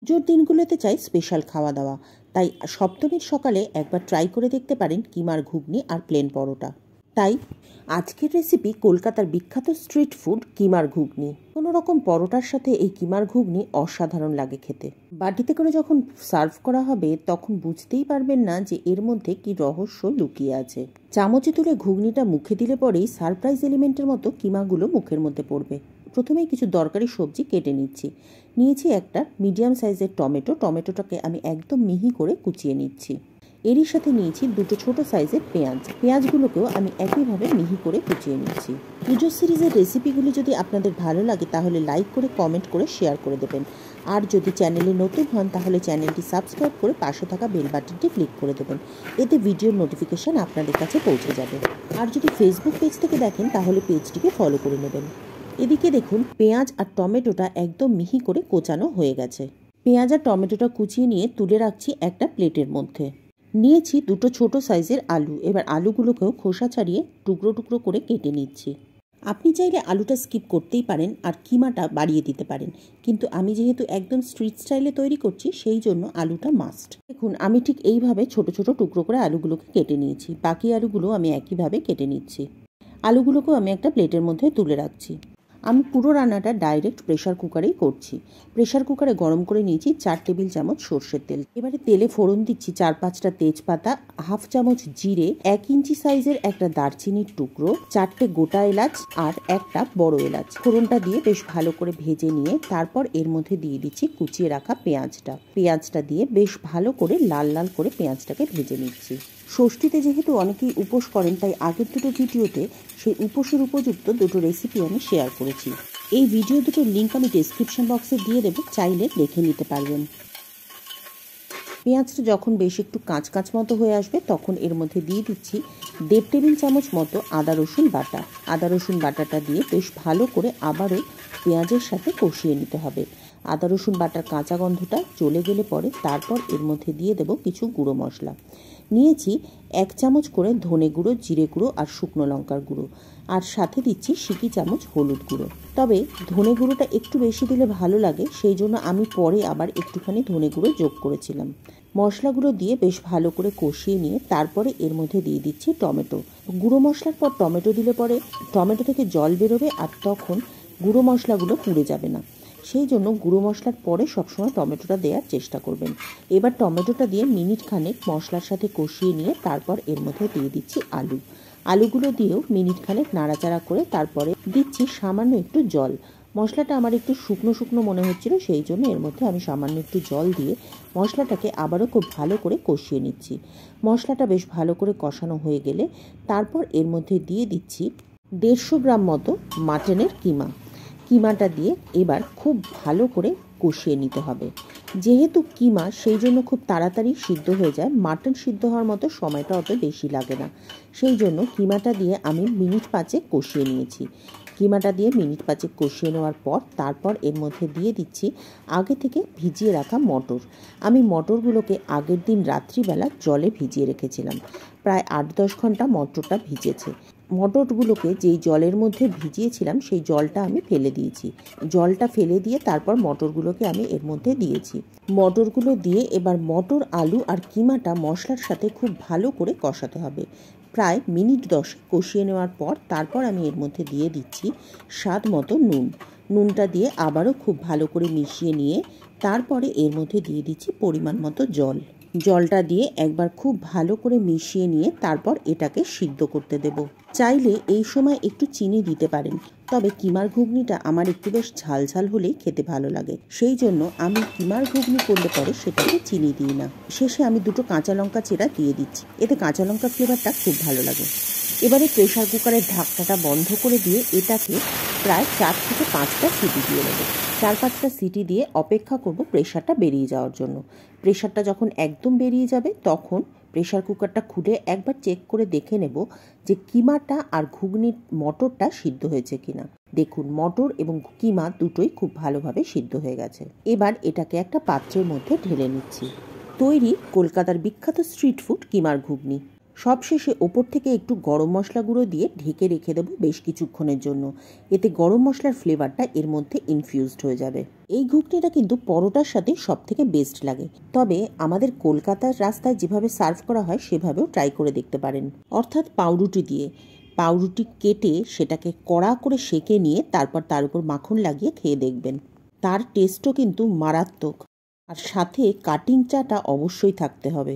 পুজোর দিনগুলোতে চাই স্পেশাল খাওয়া দাওয়া, তাই সপ্তমীর সকালে একবার ট্রাই করে দেখতে পারেন কিমার ঘুগনি আর প্লেন পরোটা। তাই আজকের রেসিপি কলকাতার বিখ্যাত স্ট্রিট ফুড কিমার ঘুগনি। কোনো রকম পরোটার সাথে এই কিমার ঘুগনি অসাধারণ লাগে খেতে। বাটিতে করে যখন সার্ভ করা হবে তখন বুঝতেই পারবেন না যে এর মধ্যে কি রহস্য লুকিয়ে আছে। চামচে তুলে ঘুগনিটা মুখে দিলে পরেই সারপ্রাইজ এলিমেন্টের মতো কিমাগুলো মুখের মধ্যে পড়বে। প্রথমেই কিছু দরকারি সবজি কেটে নিয়েছি একটা মিডিয়াম সাইজের টমেটোটাকে আমি একদম মিহি করে কুচিয়ে নিচ্ছি। এরই সাথে নিয়েছি দুটো ছোট সাইজের পেঁয়াজগুলোকেও আমি একইভাবে মিহি করে কুচিয়ে নিচ্ছি। পুজো সিরিজের রেসিপিগুলি যদি আপনাদের ভালো লাগে তাহলে লাইক করে কমেন্ট করে শেয়ার করে দেবেন। আর যদি চ্যানেলে নতুন হন তাহলে চ্যানেলটি সাবস্ক্রাইব করে পাশে থাকা বেল বাটনটি ক্লিক করে দেবেন। এতে ভিডিওর নোটিফিকেশান আপনাদের কাছে পৌঁছে যাবে। আর যদি ফেসবুক পেজ থেকে দেখেন তাহলে পেজটিকে ফলো করে নেবেন। এদিকে দেখুন পেঁয়াজ আর টমেটোটা একদম মিহি করে কোচানো হয়ে গেছে। পেঁয়াজ আর টমেটোটা কুচিয়ে নিয়ে তুলে রাখছি একটা প্লেটের মধ্যে। নিয়েছি দুটো ছোট সাইজের আলু। এবার আলুগুলোকেও খোসা ছাড়িয়ে টুকরো টুকরো করে কেটে নিচ্ছি। আপনি চাইলে আলুটা স্কিপ করতেই পারেন আর কিমাটা বাড়িয়ে দিতে পারেন, কিন্তু আমি যেহেতু একদম স্ট্রিট স্টাইলে তৈরি করছি সেই জন্য আলুটা মাস্ট। দেখুন আমি ঠিক এইভাবে ছোট ছোট টুকরো করে আলুগুলোকে কেটে নিয়েছি। বাকি আলুগুলো আমি একইভাবে কেটে নিচ্ছি। আলুগুলোকেও আমি একটা প্লেটের মধ্যে তুলে রাখছি। আমি পুরো রান্নাটা ডাইরেক্ট প্রেশার কুকারেই করছি। প্রেশার কুকারে গরম করে নিয়েছি 4 টেবিল চামচ সর্ষের তেল। এবারে তেলে ফোড়ন দিচ্ছি 4-5টা তেজপাতা, হাফ চামচ জিরে, 1 ইঞ্চি সাইজের একটা দারচিনির টুকরো, 4টে গোটা এলাচ আর একটা বড় এলাচ। ফোড়নটা দিয়ে বেশ ভালো করে ভেজে নিয়ে তারপর এর মধ্যে দিয়ে দিচ্ছি কুচিয়ে রাখা পেঁয়াজটা দিয়ে বেশ ভালো করে লাল লাল করে পেঁয়াজটাকে ভেজে নিচ্ছি। ষষ্ঠীতে যেহেতু অনেকেই উপোস করেন তাই আগের দুটো ভিডিওতে সেই উপোসের উপযুক্ত দুটো রেসিপি আমি শেয়ার করেছি। এই ভিডিও দুটোর লিঙ্ক আমি ডেসক্রিপশন বক্সে দিয়ে দেবো, চাইলে দেখে নিতে পারবেন। পেঁয়াজটা যখন বেশ একটু কাঁচ মতো হয়ে আসবে তখন এর মধ্যে দিয়ে দিচ্ছি 1.5 টেবিল চামচ মতো আদা রসুন বাটাটা দিয়ে বেশ ভালো করে আবারও পেঁয়াজের সাথে কষিয়ে নিতে হবে। আদা রসুন বাটার কাঁচা গন্ধটা চলে গেলে পরে তারপর এর মধ্যে দিয়ে দেব কিছু গুঁড়ো মশলা। নিয়েছি 1 চামচ করে ধনে গুঁড়ো, জিরে গুঁড়ো আর শুকনো লঙ্কার গুঁড়ো, আর সাথে দিচ্ছি সিকি চামচ হলুদ গুঁড়ো। তবে ধনে গুঁড়োটা একটু বেশি দিলে ভালো লাগে, সেই জন্য আমি পরে আবার একটুখানি ধনে গুঁড়ো যোগ করেছিলাম। মশলাগুলো দিয়ে বেশ ভালো করে কষিয়ে নিয়ে তারপরে এর মধ্যে দিয়ে দিচ্ছি টমেটো। গুঁড়ো মশলার পর টমেটো দিলে পরে টমেটো থেকে জল বেরোবে আর তখন গুঁড়ো মশলাগুলো পুড়ে যাবে না। সেই জন্য গুঁড়ো মশলার পরে সবসময় টমেটোটা দেওয়ার চেষ্টা করবেন। এবার টমেটোটা দিয়ে মিনিট খানেক মশলার সাথে কষিয়ে নিয়ে তারপর এর মধ্যে দিয়ে দিচ্ছি আলুগুলো দিয়েও মিনিট খানেক নাড়াচাড়া করে তারপরে দিচ্ছি সামান্য একটু জল। মশলাটা আমার একটু শুকনো মনে হচ্ছিল, সেই জন্য এর মধ্যে আমি সামান্য একটু জল দিয়ে মশলাটাকে আবারও খুব ভালো করে কষিয়ে নিচ্ছি। মশলাটা বেশ ভালো করে কষানো হয়ে গেলে তারপর এর মধ্যে দিয়ে দিচ্ছি 150 গ্রাম মতো মাটনের কিমাটা দিয়ে এবার খুব ভালো করে কষিয়ে নিতে হবে। যেহেতু কিমা সেই জন্য খুব তাড়াতাড়ি সিদ্ধ হয়ে যায়, মাটন সিদ্ধ হওয়ার মতো সময়টা অত বেশি লাগে না। সেই জন্য কিমাটা দিয়ে আমি মিনিট 5 কষিয়ে নিয়েছি। কিমাটা দিয়ে মিনিট 5 কষিয়ে নেওয়ার পর তারপর এর মধ্যে দিয়ে দিচ্ছি আগে থেকে ভিজিয়ে রাখা মটর। আমি মটরগুলোকে আগের দিন রাত্রিবেলা জলে ভিজিয়ে রেখেছিলাম। প্রায় 8-10 ঘন্টা মটরটা ভিজেছে। মটরগুলোকে যেই জলের মধ্যে ভিজিয়েছিলাম সেই জলটা আমি ফেলে দিয়েছি। জলটা ফেলে দিয়ে তারপর মটরগুলোকে আমি এর মধ্যে দিয়েছি। মটরগুলো দিয়ে এবার মটর, আলু আর কিমাটা মশলার সাথে খুব ভালো করে কষাতে হবে। প্রায় মিনিট 10 কষিয়ে নেওয়ার পর তারপর আমি এর মধ্যে দিয়ে দিচ্ছি স্বাদ মতো নুনটা দিয়ে আবারও খুব ভালো করে মিশিয়ে নিয়ে তারপরে এর মধ্যে দিয়ে দিচ্ছি পরিমাণ মতো জলটা দিয়ে একবার খুব ভালো করে মিশিয়ে নিয়ে তারপর এটাকে সিদ্ধ করতে দেব। চাইলে এই সময় একটু চিনি দিতে পারেন, তবে কিমার ঘুগনিটা আমার একটু বেশ ঝাল হলেই খেতে ভালো লাগে, সেই জন্য আমি কিমার ঘুগনি করলে পরে সেটাকে চিনি দিই না। শেষে আমি দুটো কাঁচা লঙ্কা চেরা দিয়ে দিচ্ছি, এতে কাঁচা লঙ্কা ফ্লেভারটা খুব ভালো লাগে। এবারে প্রেশার কুকারের ঢাকনাটা বন্ধ করে দিয়ে এটাকে প্রায় 4 থেকে 5টা সিটি দিয়ে নেব। 4-5টা সিটি দিয়ে অপেক্ষা করব প্রেশারটা বেরিয়ে যাওয়ার জন্য। প্রেশারটা যখন একদম বেরিয়ে যাবে তখন প্রেশার কুকারটা খুলে একবার চেক করে দেখে নেব যে কিমাটা আর ঘুগনির মটরটা সিদ্ধ হয়েছে কিনা। দেখুন মটর এবং কিমা দুটোই খুব ভালোভাবে সিদ্ধ হয়ে গেছে। এবার এটাকে একটা পাত্রের মধ্যে ঢেলে নিচ্ছি। তৈরি কলকাতার বিখ্যাত স্ট্রিট ফুড কিমার ঘুগনি। সবশেষে ওপর থেকে একটু গরম মশলা গুঁড়ো দিয়ে ঢেকে রেখে দেবো বেশ কিছুক্ষণের জন্য। এতে গরম মশলার ফ্লেভারটা এর মধ্যে ইনফিউজড হয়ে যাবে। এই ঘুগনিটা কিন্তু পরোটার সাথে সব থেকে বেস্ট লাগে। তবে আমাদের কলকাতার রাস্তায় যেভাবে সার্ভ করা হয় সেভাবেও ট্রাই করে দেখতে পারেন, অর্থাৎ পাউরুটি দিয়ে। পাউরুটি কেটে সেটাকে কড়া করে সেঁকে নিয়ে তারপর তার উপর মাখন লাগিয়ে খেয়ে দেখবেন, তার টেস্টও কিন্তু মারাত্মক। আর সাথে কাটিং চাটা অবশ্যই থাকতে হবে।